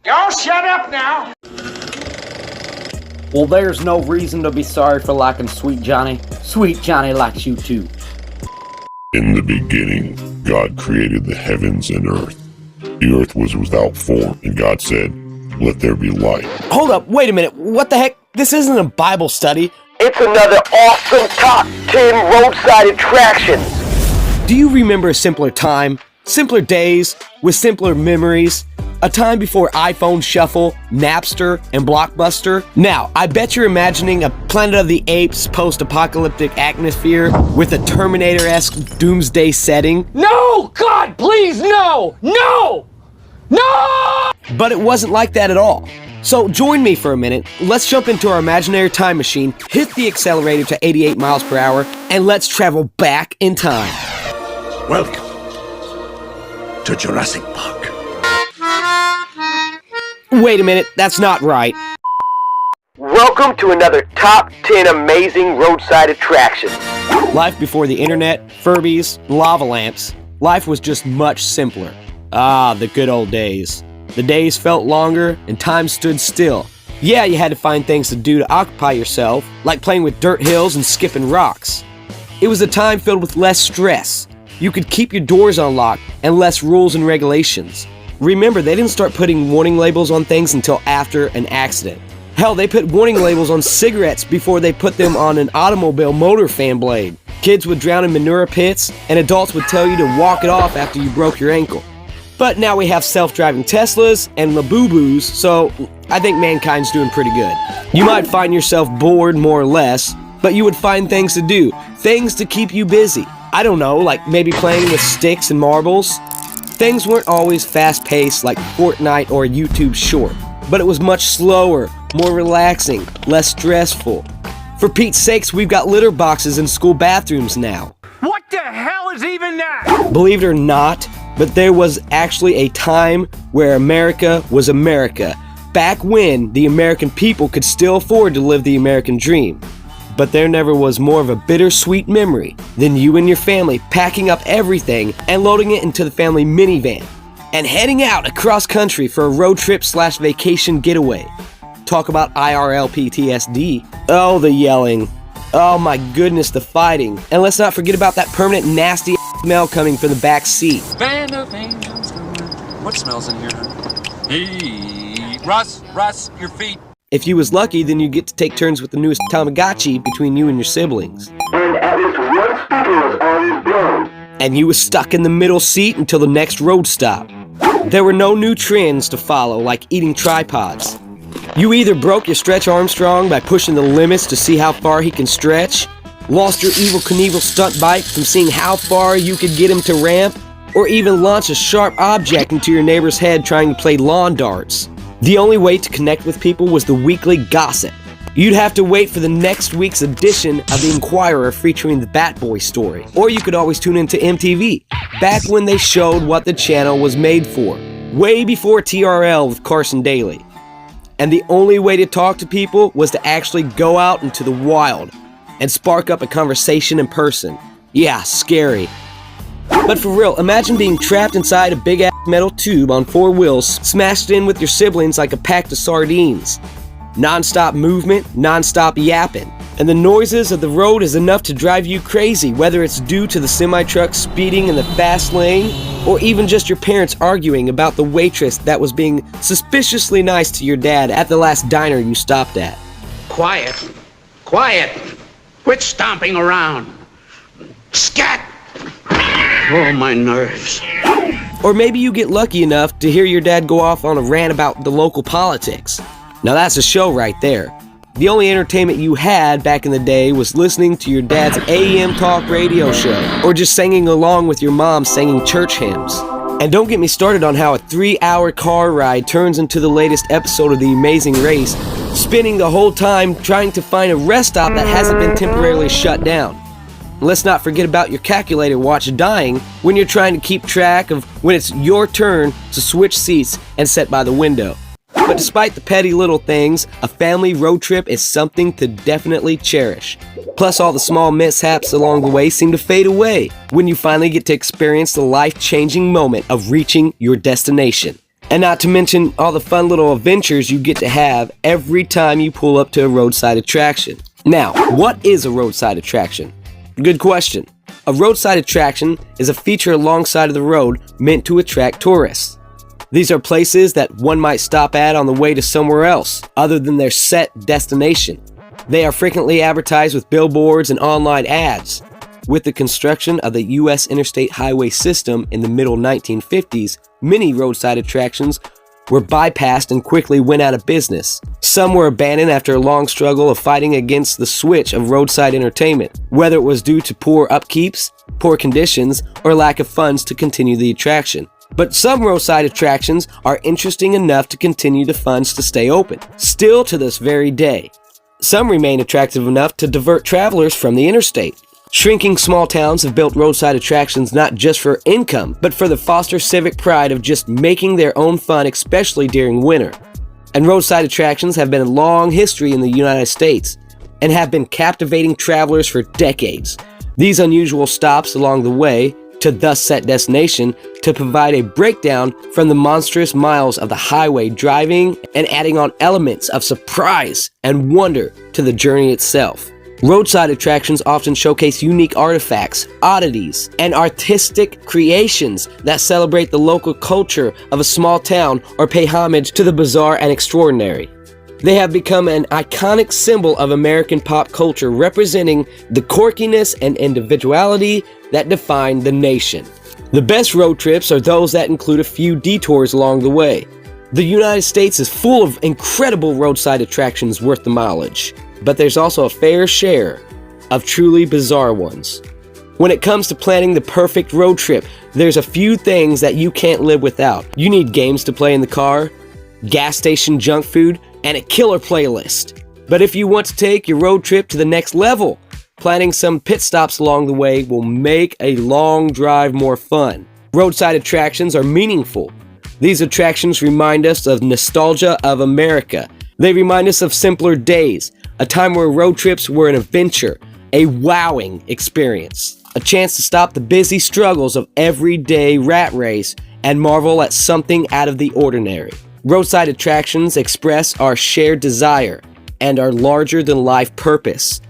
Y'all shut up now! Well, there's no reason to be sorry for liking Sweet Johnny. Sweet Johnny likes you too. In the beginning, God created the heavens and earth. The earth was without form, and God said, "Let there be light." Hold up, wait a minute. What the heck? This isn't a Bible study. It's another awesome top 10 roadside attractions. Do you remember a simpler time? Simpler days with simpler memories? A time before iPhone Shuffle, Napster, and Blockbuster? Now, I bet you're imagining a Planet of the Apes post-apocalyptic atmosphere with a Terminator-esque doomsday setting. No! God, please, no! No! No! But it wasn't like that at all. So join me for a minute, let's jump into our imaginary time machine, hit the accelerator to 88 miles per hour, and let's travel back in time. Welcome to Jurassic Park. Wait a minute, that's not right. Welcome to another top 10 amazing roadside attractions. Life before the internet, Furbies, lava lamps, life was just much simpler. Ah, the good old days. The days felt longer and time stood still. Yeah, you had to find things to do to occupy yourself, like playing with dirt hills and skipping rocks. It was a time filled with less stress. You could keep your doors unlocked and less rules and regulations. Remember, they didn't start putting warning labels on things until after an accident. Hell, they put warning labels on cigarettes before they put them on an automobile motor fan blade. Kids would drown in manure pits, and adults would tell you to walk it off after you broke your ankle. But now we have self-driving Teslas and Labubus, so I think mankind's doing pretty good. You might find yourself bored more or less, but you would find things to do, things to keep you busy. I don't know, like maybe playing with sticks and marbles. Things weren't always fast-paced like Fortnite or a YouTube short, but it was much slower, more relaxing, less stressful. For Pete's sakes, we've got litter boxes in school bathrooms now. What the hell is even that? Believe it or not, but there was actually a time where America was America, back when the American people could still afford to live the American dream. But there never was more of a bittersweet memory than you and your family packing up everything and loading it into the family minivan and heading out across country for a road trip / vacation getaway. Talk about IRL PTSD. Oh, the yelling. Oh my goodness, the fighting. And let's not forget about that permanent nasty smell coming from the back seat. Band of angels. What smells in here? Hey, Russ, your feet. If you was lucky, then you get to take turns with the newest Tamagotchi between you and your siblings. And at least one speaker was always blown. And you was stuck in the middle seat until the next road stop. There were no new trends to follow, like eating tripods. You either broke your Stretch Armstrong by pushing the limits to see how far he can stretch, lost your Evel Knievel stunt bike from seeing how far you could get him to ramp, or even launch a sharp object into your neighbor's head trying to play lawn darts. The only way to connect with people was the weekly gossip. You'd have to wait for the next week's edition of the Inquirer featuring the Bat Boy story. Or you could always tune into MTV, back when they showed what the channel was made for. Way before TRL with Carson Daly. And the only way to talk to people was to actually go out into the wild and spark up a conversation in person. Yeah, scary. But for real, imagine being trapped inside a big-ass metal tube on 4 wheels, smashed in with your siblings like a pack of sardines. Non-stop movement, non-stop yapping. And the noises of the road is enough to drive you crazy, whether it's due to the semi-truck speeding in the fast lane, or even just your parents arguing about the waitress that was being suspiciously nice to your dad at the last diner you stopped at. Quiet. Quit stomping around. Scat! Oh, my nerves. Or maybe you get lucky enough to hear your dad go off on a rant about the local politics. Now that's a show right there. The only entertainment you had back in the day was listening to your dad's AM talk radio show, or just singing along with your mom singing church hymns. And don't get me started on how a 3-hour car ride turns into the latest episode of The Amazing Race, spinning the whole time trying to find a rest stop that hasn't been temporarily shut down. Let's not forget about your calculator watch dying when you're trying to keep track of when it's your turn to switch seats and sit by the window. But despite the petty little things, a family road trip is something to definitely cherish. Plus, all the small mishaps along the way seem to fade away when you finally get to experience the life-changing moment of reaching your destination. And not to mention all the fun little adventures you get to have every time you pull up to a roadside attraction. Now, what is a roadside attraction? Good question. A roadside attraction is a feature alongside of the road meant to attract tourists. These are places that one might stop at on the way to somewhere else, other than their set destination. They are frequently advertised with billboards and online ads. With the construction of the U.S. interstate highway system in the middle 1950s, many roadside attractions were bypassed and quickly went out of business. Some were abandoned after a long struggle of fighting against the switch of roadside entertainment, whether it was due to poor upkeeps, poor conditions, or lack of funds to continue the attraction. But some roadside attractions are interesting enough to continue the funds to stay open, still to this very day. Some remain attractive enough to divert travelers from the interstate. Shrinking small towns have built roadside attractions not just for income, but for the foster civic pride of just making their own fun, especially during winter. And roadside attractions have been a long history in the United States and have been captivating travelers for decades. These unusual stops along the way to thus set destination to provide a breakdown from the monstrous miles of the highway driving and adding on elements of surprise and wonder to the journey itself. Roadside attractions often showcase unique artifacts, oddities, and artistic creations that celebrate the local culture of a small town or pay homage to the bizarre and extraordinary. They have become an iconic symbol of American pop culture, representing the quirkiness and individuality that define the nation. The best road trips are those that include a few detours along the way. The United States is full of incredible roadside attractions worth the mileage, but there's also a fair share of truly bizarre ones. When it comes to planning the perfect road trip, there's a few things that you can't live without. You need games to play in the car, gas station junk food, and a killer playlist. But if you want to take your road trip to the next level, planning some pit stops along the way will make a long drive more fun. Roadside attractions are meaningful. These attractions remind us of nostalgia of America. They remind us of simpler days, a time where road trips were an adventure, a wowing experience, a chance to stop the busy struggles of everyday rat race and marvel at something out of the ordinary. Roadside attractions express our shared desire and our larger-than-life purpose,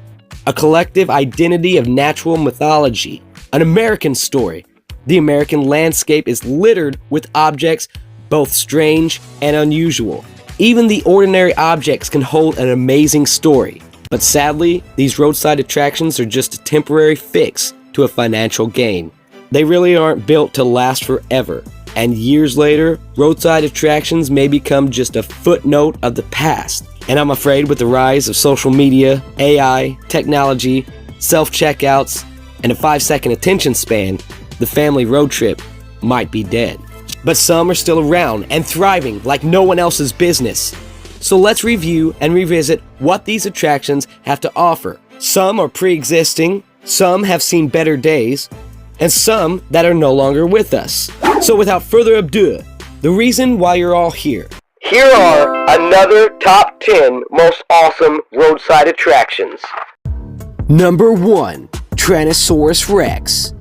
a collective identity of natural mythology, an American story. The American landscape is littered with objects both strange and unusual. Even the ordinary objects can hold an amazing story. But sadly, these roadside attractions are just a temporary fix to a financial gain. They really aren't built to last forever. And years later, roadside attractions may become just a footnote of the past. And I'm afraid with the rise of social media, AI, technology, self-checkouts, and a 5-second attention span, the family road trip might be dead. But some are still around and thriving like no one else's business. So let's review and revisit what these attractions have to offer. Some are pre-existing, some have seen better days, and some that are no longer with us. So without further ado, the reason why you're all here. Here are another top 10 most awesome roadside attractions. Number 1. Tyrannosaurus Rex.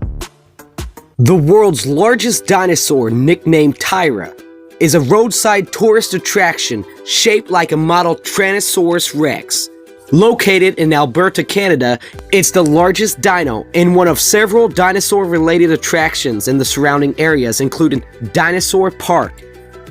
The world's largest dinosaur, nicknamed Tyra, is a roadside tourist attraction shaped like a model Tyrannosaurus Rex. Located in Alberta, Canada, it's the largest dino in one of several dinosaur-related attractions in the surrounding areas, including Dinosaur Park.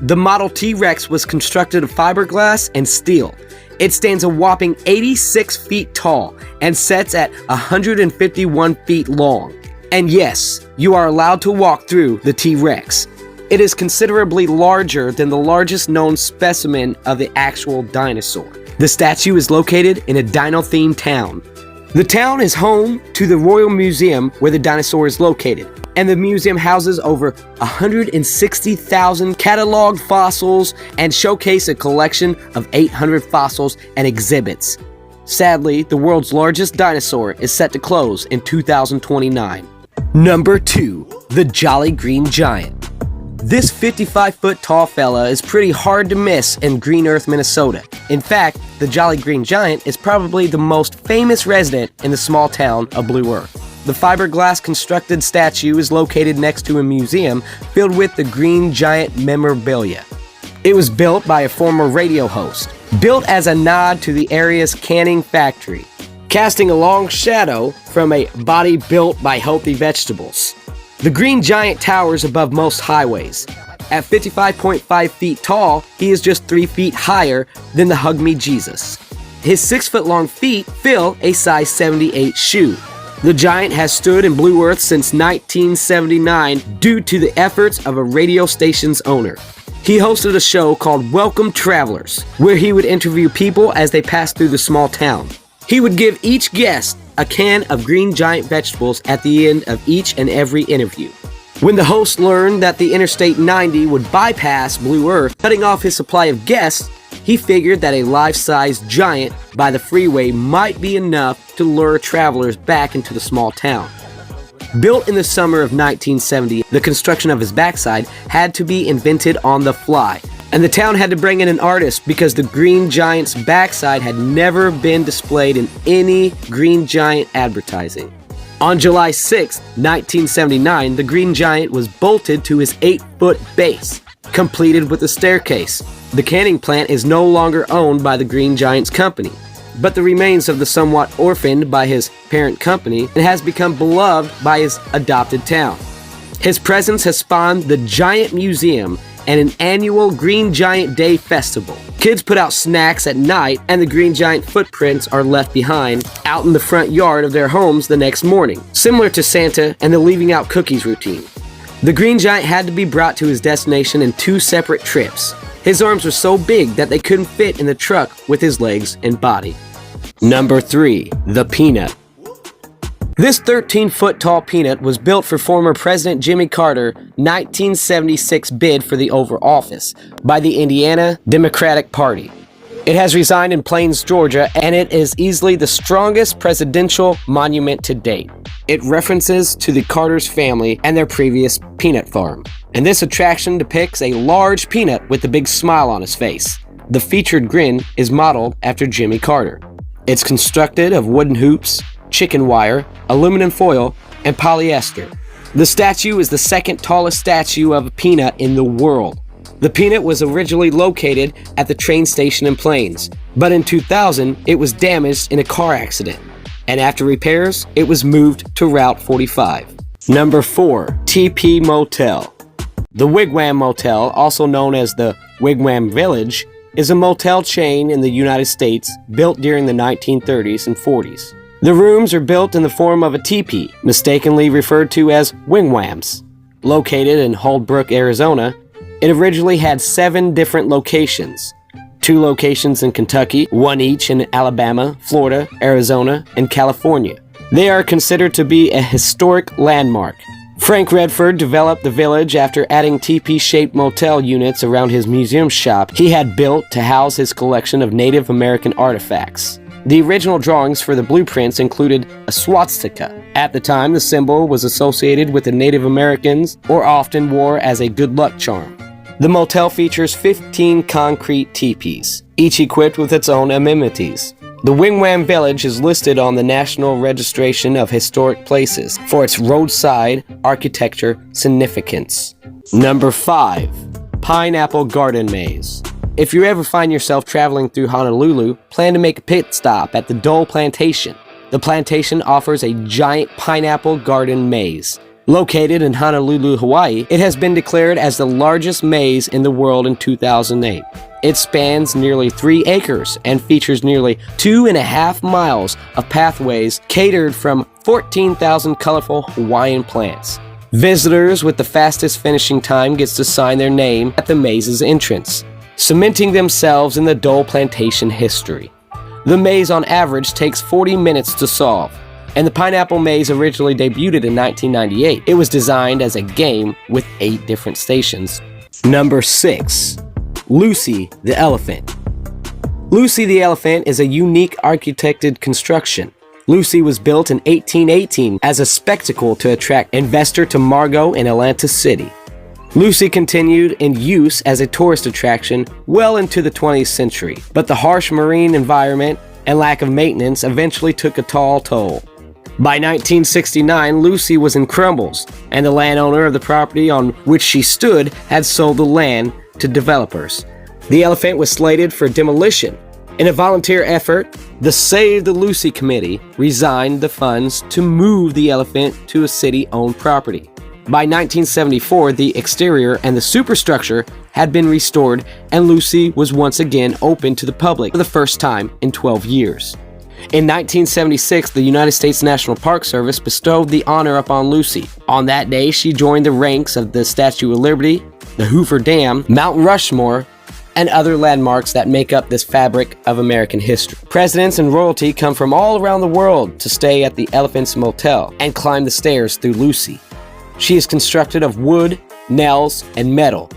The Model T-Rex was constructed of fiberglass and steel. It stands a whopping 86 feet tall and sets at 151 feet long. And yes, you are allowed to walk through the T-Rex. It is considerably larger than the largest known specimen of the actual dinosaur. The statue is located in a dino-themed town. The town is home to the Royal Museum where the dinosaur is located, and the museum houses over 160,000 cataloged fossils and showcase a collection of 800 fossils and exhibits. Sadly, the world's largest dinosaur is set to close in 2029. Number 2. The Jolly Green Giant. This 55-foot tall fella is pretty hard to miss in Green Earth, Minnesota. In fact, the Jolly Green Giant is probably the most famous resident in the small town of Blue Earth. The fiberglass constructed statue is located next to a museum filled with the Green Giant memorabilia. It was built by a former radio host, built as a nod to the area's canning factory, casting a long shadow from a body built by healthy vegetables. The Green Giant towers above most highways. At 55.5 feet tall, he is just 3 feet higher than the Hug Me Jesus. His 6-foot-long feet fill a size 78 shoe. The giant has stood in Blue Earth since 1979 due to the efforts of a radio station's owner. He hosted a show called Welcome Travelers, where he would interview people as they passed through the small town. He would give each guest a can of Green Giant vegetables at the end of each and every interview. When the host learned that the Interstate 90 would bypass Blue Earth, cutting off his supply of guests, he figured that a life-size giant by the freeway might be enough to lure travelers back into the small town. Built in the summer of 1970, the construction of his backside had to be invented on the fly, and the town had to bring in an artist because the Green Giant's backside had never been displayed in any Green Giant advertising. On July 6, 1979, the Green Giant was bolted to his 8-foot base, completed with a staircase. The canning plant is no longer owned by the Green Giant's company, but the remains of the somewhat orphaned by his parent company and has become beloved by his adopted town. His presence has spawned the Giant Museum and an annual Green Giant Day Festival. Kids put out snacks at night, and the Green Giant footprints are left behind out in the front yard of their homes the next morning, similar to Santa and the leaving out cookies routine. The Green Giant had to be brought to his destination in 2 separate trips. His arms were so big that they couldn't fit in the truck with his legs and body. Number 3. The Peanut. This 13-foot tall peanut was built for former President Jimmy Carter's 1976 bid for the Oval Office by the Indiana Democratic Party. It has resigned in Plains, Georgia, and it is easily the strongest presidential monument to date. It references to the Carter's family and their previous peanut farm. And this attraction depicts a large peanut with a big smile on his face. The featured grin is modeled after Jimmy Carter. It's constructed of wooden hoops, chicken wire, aluminum foil, and polyester. The statue is the second tallest statue of a peanut in the world. The peanut was originally located at the train station in Plains, but in 2000 it was damaged in a car accident, and after repairs it was moved to Route 45. Number 4. TP Motel. The Wigwam Motel, also known as the Wigwam Village, is a motel chain in the United States built during the 1930s and 40s. The rooms are built in the form of a teepee, mistakenly referred to as wigwams. Located in Holbrook, Arizona, it originally had 7 different locations. 2 locations in Kentucky, 1 each in Alabama, Florida, Arizona, and California. They are considered to be a historic landmark. Frank Redford developed the village after adding teepee-shaped motel units around his museum shop he had built to house his collection of Native American artifacts. The original drawings for the blueprints included a swastika. At the time, the symbol was associated with the Native Americans or often wore as a good luck charm. The motel features 15 concrete teepees, each equipped with its own amenities. The Wigwam Village is listed on the National Registration of Historic Places for its roadside architecture significance. Number 5. Pineapple Garden Maze. If you ever find yourself traveling through Honolulu, plan to make a pit stop at the Dole Plantation. The plantation offers a giant pineapple garden maze. Located in Honolulu, Hawaii, it has been declared as the largest maze in the world in 2008. It spans nearly 3 acres and features nearly 2.5 miles of pathways catered from 14,000 colorful Hawaiian plants. Visitors with the fastest finishing time gets to sign their name at the maze's entrance, cementing themselves in the Dole Plantation history. The maze on average takes 40 minutes to solve, and the Pineapple Maze originally debuted in 1998. It was designed as a game with 8 different stations. Number 6. Lucy the Elephant. Lucy the Elephant is a unique architected construction. Lucy was built in 1818 as a spectacle to attract investors to Margot in Atlantic City. Lucy continued in use as a tourist attraction well into the 20th century, but the harsh marine environment and lack of maintenance eventually took a tall toll. By 1969, Lucy was in crumbles, and the landowner of the property on which she stood had sold the land to developers. The elephant was slated for demolition. In a volunteer effort, the Save the Lucy Committee resigned the funds to move the elephant to a city-owned property. By 1974, the exterior and the superstructure had been restored, and Lucy was once again open to the public for the first time in 12 years. In 1976, the United States National Park Service bestowed the honor upon Lucy. On that day, she joined the ranks of the Statue of Liberty, the Hoover Dam, Mount Rushmore, and other landmarks that make up this fabric of American history. Presidents and royalty come from all around the world to stay at the Elephant's Motel and climb the stairs through Lucy. She is constructed of wood, nails, and metal.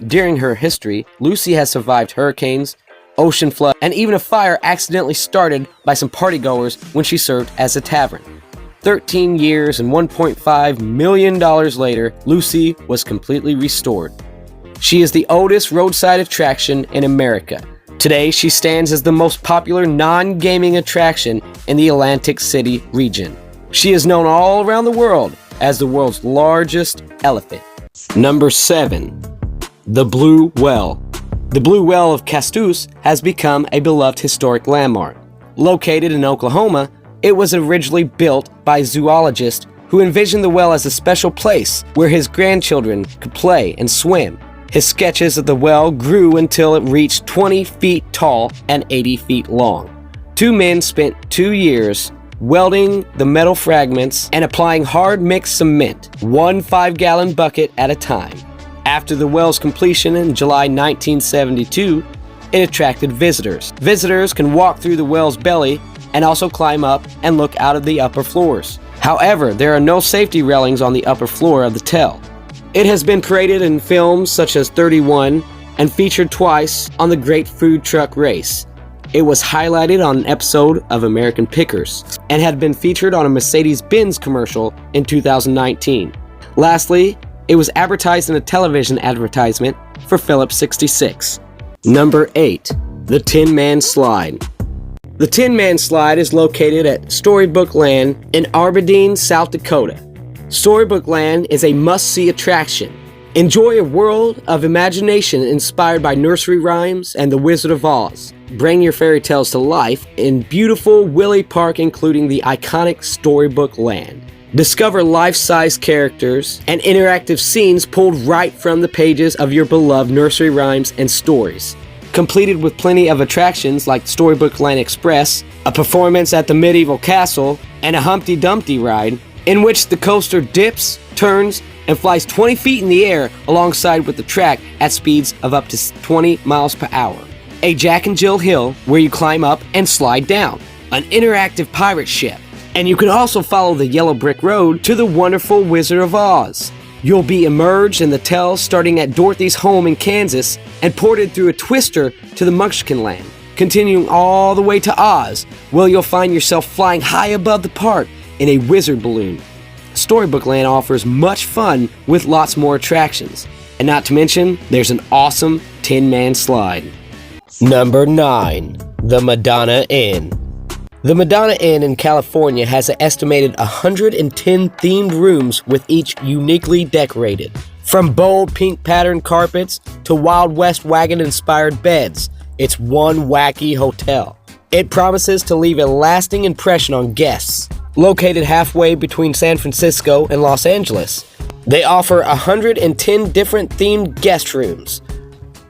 During her history, Lucy has survived hurricanes, ocean flood, and even a fire accidentally started by some partygoers when she served as a tavern. 13 years and $1.5 million later, Lucy was completely restored. She is the oldest roadside attraction in America. Today, she stands as the most popular non-gaming attraction in the Atlantic City region. She is known all around the world as the world's largest elephant. Number 7. The Blue Well. The Blue Well of Castus has become a beloved historic landmark. Located in Oklahoma, it was originally built by a zoologist who envisioned the well as a special place where his grandchildren could play and swim. His sketches of the well grew until it reached 20 feet tall and 80 feet long. Two men spent 2 years welding the metal fragments and applying hard mixed cement, 1 5-gallon bucket at a time. After the well's completion in July 1972, it attracted visitors. Visitors can walk through the well's belly and also climb up and look out of the upper floors. However, there are no safety railings on the upper floor of the tell. It has been paraded in films such as 31 and featured twice on the Great Food Truck Race. It was highlighted on an episode of American Pickers and had been featured on a Mercedes-Benz commercial in 2019. Lastly, it was advertised in a television advertisement for Phillips 66. Number 8. The Tin Man Slide. The Tin Man Slide is located at Storybook Land in Aberdeen, South Dakota. Storybook Land is a must-see attraction. Enjoy a world of imagination inspired by nursery rhymes and The Wizard of Oz. Bring your fairy tales to life in beautiful Willie Park, including the iconic Storybook Land. Discover life-size characters and interactive scenes pulled right from the pages of your beloved nursery rhymes and stories. Completed with plenty of attractions like Storybook Land Express, a performance at the medieval castle, and a Humpty Dumpty ride, in which the coaster dips, turns, and flies 20 feet in the air alongside with the track at speeds of up to 20 miles per hour. A Jack and Jill Hill where you climb up and slide down. An interactive pirate ship. And you can also follow the yellow brick road to the wonderful Wizard of Oz. You'll be immersed in the tell starting at Dorothy's home in Kansas and ported through a twister to the Munchkin Land, continuing all the way to Oz, where you'll find yourself flying high above the park in a wizard balloon. Storybook Land offers much fun with lots more attractions. And not to mention, there's an awesome Tin Man Slide. Number 9. The Madonna Inn. The Madonna Inn in California has an estimated 110 themed rooms with each uniquely decorated. From bold pink patterned carpets to Wild West wagon-inspired beds, it's one wacky hotel. It promises to leave a lasting impression on guests. Located halfway between San Francisco and Los Angeles, they offer 110 different themed guest rooms,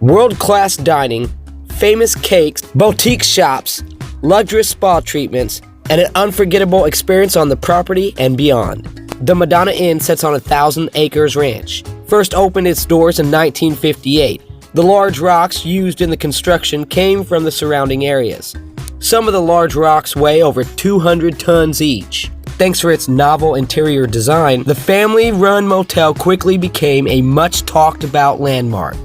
world-class dining, famous cakes, boutique shops, luxurious spa treatments, and an unforgettable experience on the property and beyond. The Madonna Inn sits on a 1,000-acre ranch. First opened its doors in 1958. The large rocks used in the construction came from the surrounding areas. Some of the large rocks weigh over 200 tons each. Thanks for its novel interior design, the family-run motel quickly became a much-talked-about landmark.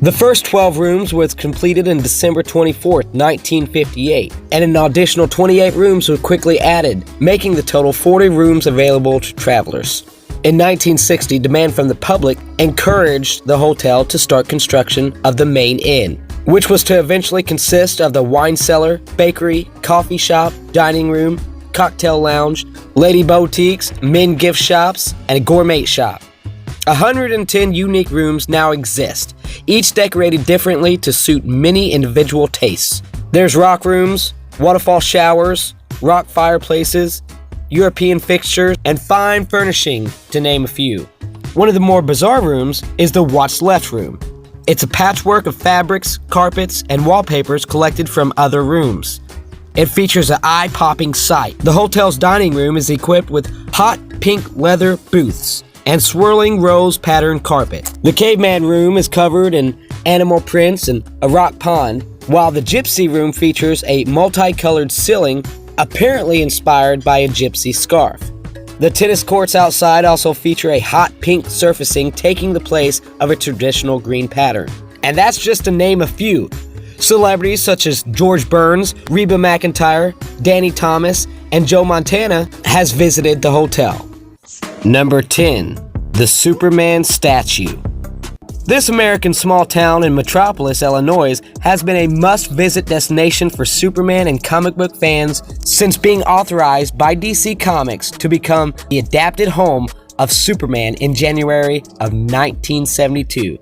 The first 12 rooms was completed in December 24, 1958, and an additional 28 rooms were quickly added, making the total 40 rooms available to travelers. In 1960, demand from the public encouraged the hotel to start construction of the main inn, which was to eventually consist of the wine cellar, bakery, coffee shop, dining room, cocktail lounge, lady boutiques, men gift shops, and a gourmet shop. 110 unique rooms now exist, each decorated differently to suit many individual tastes. There's rock rooms, waterfall showers, rock fireplaces, European fixtures, and fine furnishing, to name a few. One of the more bizarre rooms is the What's Left room. It's a patchwork of fabrics, carpets, and wallpapers collected from other rooms. It features an eye-popping sight. The hotel's dining room is equipped with hot pink leather booths and swirling rose pattern carpet. The caveman room is covered in animal prints and a rock pond, while the gypsy room features a multicolored ceiling apparently inspired by a gypsy scarf. The tennis courts outside also feature a hot pink surfacing taking the place of a traditional green pattern. And that's just to name a few. Celebrities such as George Burns, Reba McEntire, Danny Thomas, and Joe Montana has visited the hotel. Number 10. The Superman Statue. This American small town in Metropolis, Illinois, has been a must-visit destination for Superman and comic book fans since being authorized by DC Comics to become the adapted home of Superman in January of 1972.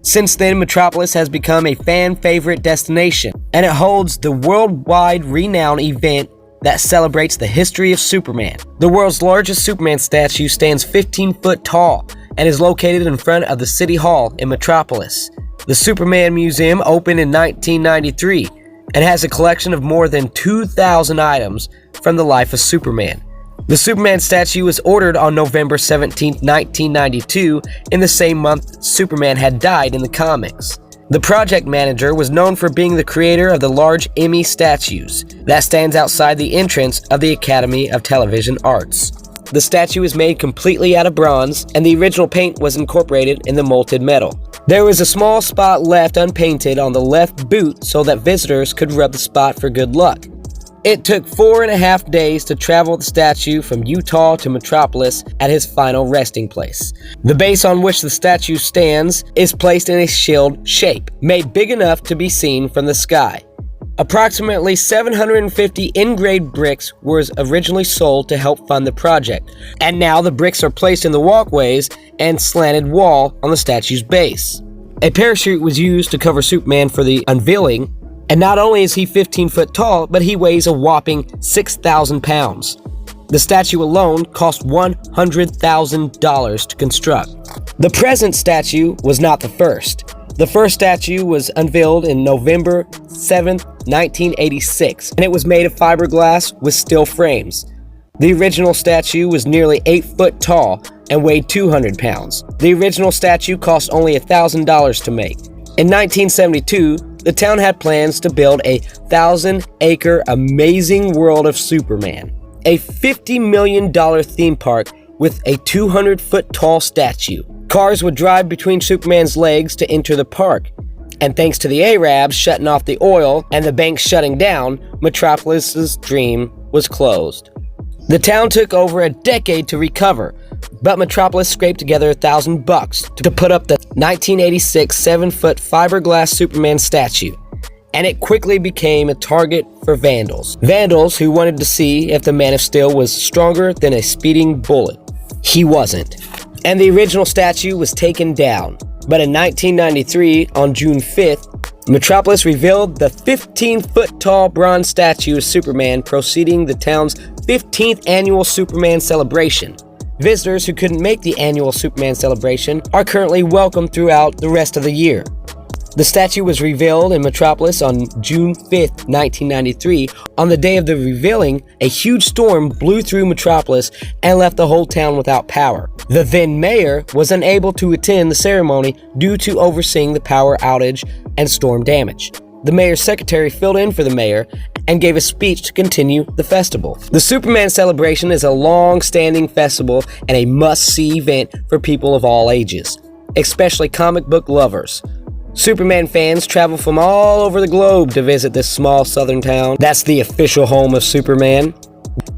Since then, Metropolis has become a fan-favorite destination, and it holds the worldwide renowned event that celebrates the history of Superman. The world's largest Superman statue stands 15 foot tall and is located in front of the City Hall in Metropolis. The Superman Museum opened in 1993 and has a collection of more than 2,000 items from the life of Superman. The Superman statue was ordered on November 17, 1992, in the same month Superman had died in the comics. The project manager was known for being the creator of the large Emmy statues that stands outside the entrance of the Academy of Television Arts. The statue is made completely out of bronze, and the original paint was incorporated in the molten metal. There was a small spot left unpainted on the left boot so that visitors could rub the spot for good luck. It took 4.5 days to travel the statue from Utah to Metropolis at his final resting place. The base on which the statue stands is placed in a shield shape, made big enough to be seen from the sky. Approximately 750 engraved bricks were originally sold to help fund the project, and now the bricks are placed in the walkways and slanted wall on the statue's base. A parachute was used to cover Superman for the unveiling, and not only is he 15 foot tall, but he weighs a whopping 6,000 pounds. The statue alone cost $100,000 to construct. The present statue was not the first. The first statue was unveiled in November 7, 1986, and it was made of fiberglass with steel frames. The original statue was nearly 8 foot tall and weighed 200 pounds. The original statue cost only $1,000 to make. In 1972, the town had plans to build a 1,000-acre amazing world of Superman, a $50 million theme park with a 200-foot-tall statue. Cars would drive between Superman's legs to enter the park, and thanks to the Arabs shutting off the oil and the banks shutting down, Metropolis's dream was closed. The town took over a decade to recover, but Metropolis scraped together $1,000 to put up the 1986 7-foot fiberglass Superman statue, and it quickly became a target for vandals. Vandals who wanted to see if the Man of Steel was stronger than a speeding bullet. He wasn't, and the original statue was taken down. But in 1993, on June 5th, Metropolis revealed the 15-foot-tall bronze statue of Superman preceding the town's 15th annual Superman celebration. Visitors who couldn't make the annual Superman celebration are currently welcome throughout the rest of the year. The statue was revealed in Metropolis on June 5th, 1993. On the day of the revealing, a huge storm blew through Metropolis and left the whole town without power. The then mayor was unable to attend the ceremony due to overseeing the power outage and storm damage. The mayor's secretary filled in for the mayor and gave a speech to continue the festival. The Superman celebration is a long-standing festival and a must-see event for people of all ages, especially comic book lovers. Superman fans travel from all over the globe to visit this small southern town that's the official home of Superman.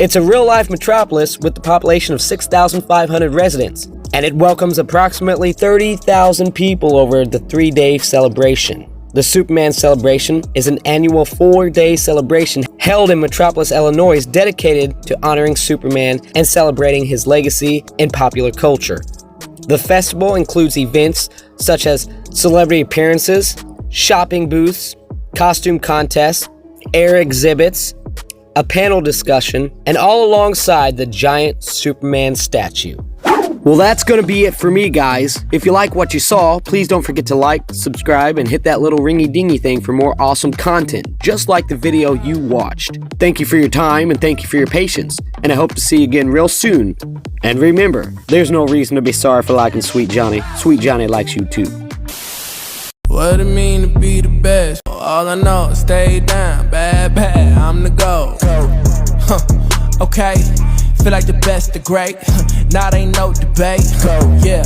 It's a real-life metropolis with a population of 6,500 residents, and it welcomes approximately 30,000 people over the 3-day celebration. The Superman Celebration is an annual 4-day celebration held in Metropolis, Illinois, dedicated to honoring Superman and celebrating his legacy in popular culture. The festival includes events such as celebrity appearances, shopping booths, costume contests, air exhibits, a panel discussion, and all alongside the giant Superman statue. Well, that's gonna be it for me, guys. If you like what you saw, please don't forget to like, subscribe, and hit that little ringy dingy thing for more awesome content, just like the video you watched. Thank you for your time and thank you for your patience, and I hope to see you again real soon. And remember, there's no reason to be sorry for liking Sweet Johnny. Sweet Johnny likes you too. What it mean to be the best? All I know is stay down, bad, I'm the GOAT. Okay, feel like the best, the great. Now ain't no debate. Yeah.